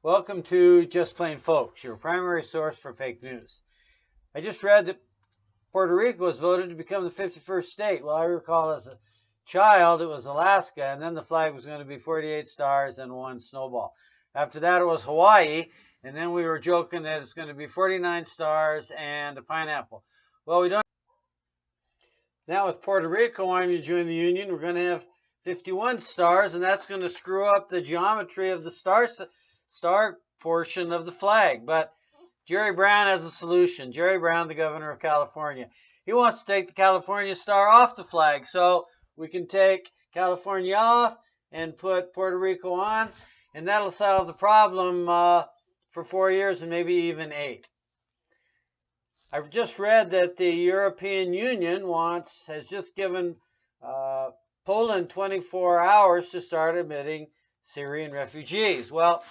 Welcome to Just Plain Folks, your primary source for fake news. I just read that Puerto Rico was voted to become the 51st state. Well, I recall as a child it was Alaska, and then the flag was going to be 48 stars and one snowball. After that it was Hawaii, and then we were joking that it's going to be 49 stars and a pineapple. Well, we don't. Now with Puerto Rico wanting to join the Union, we're going to have 51 stars, and that's going to screw up the geometry of the star portion of the flag. But Jerry Brown has a solution. Jerry Brown, the governor of California. He wants to take the California star off the flag, so we can take California off and put Puerto Rico on, and that'll solve the problem for 4 years and maybe even 8. I've just read that the European Union has just given Poland 24 hours to start admitting Syrian refugees. Well,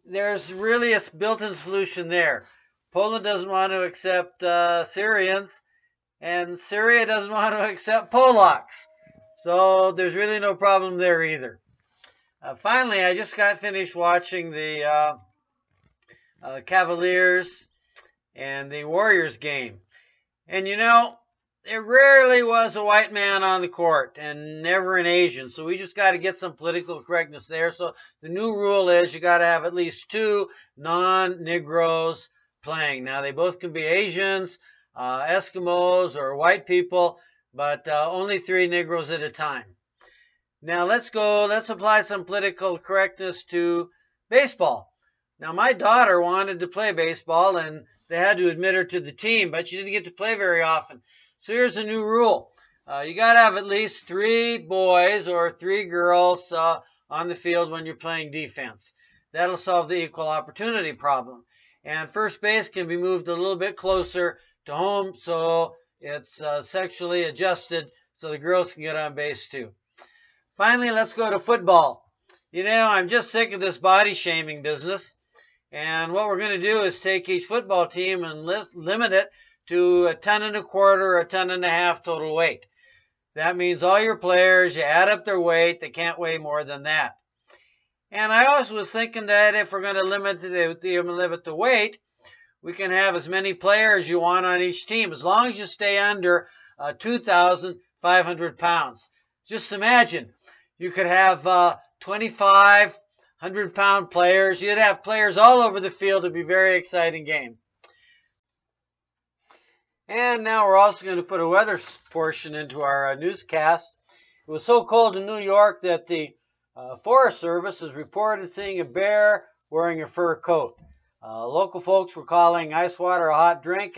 there's really a built-in solution there. Poland doesn't want to accept Syrians, and Syria doesn't want to accept Polacks. So there's really no problem there either. Finally, I just got finished watching the Cavaliers and the Warriors game. And you know, there rarely was a white man on the court and never an Asian. So we just got to get some political correctness there. So the new rule is you got to have at least 2 non-Negroes playing. Now they both can be Asians, Eskimos, or white people, but only 3 Negroes at a time. Now let's apply some political correctness to baseball. Now, my daughter wanted to play baseball, and they had to admit her to the team, but she didn't get to play very often. So here's a new rule. You got to have at least 3 boys or 3 girls on the field when you're playing defense. That'll solve the equal opportunity problem. And first base can be moved a little bit closer to home, so it's sexually adjusted so the girls can get on base too. Finally, let's go to football. You know, I'm just sick of this body shaming business. And what we're going to do is take each football team and limit it to 1.25 tons or 1.5 tons total weight. That means all your players, you add up their weight, they can't weigh more than that. And I also was thinking that if we're going to limit the weight, we can have as many players you want on each team, as long as you stay under 2,500 pounds. Just imagine, you could have 25 100-pound players. You'd have players all over the field. It'd be a very exciting game. And now we're also going to put a weather portion into our newscast. It was so cold in New York that the Forest Service is reported seeing a bear wearing a fur coat. Local folks were calling ice water a hot drink,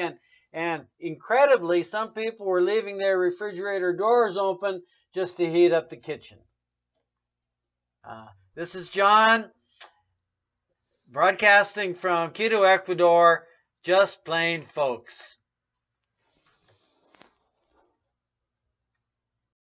and incredibly, some people were leaving their refrigerator doors open just to heat up the kitchen. This is John, broadcasting from Quito, Ecuador, Just Plain Folks.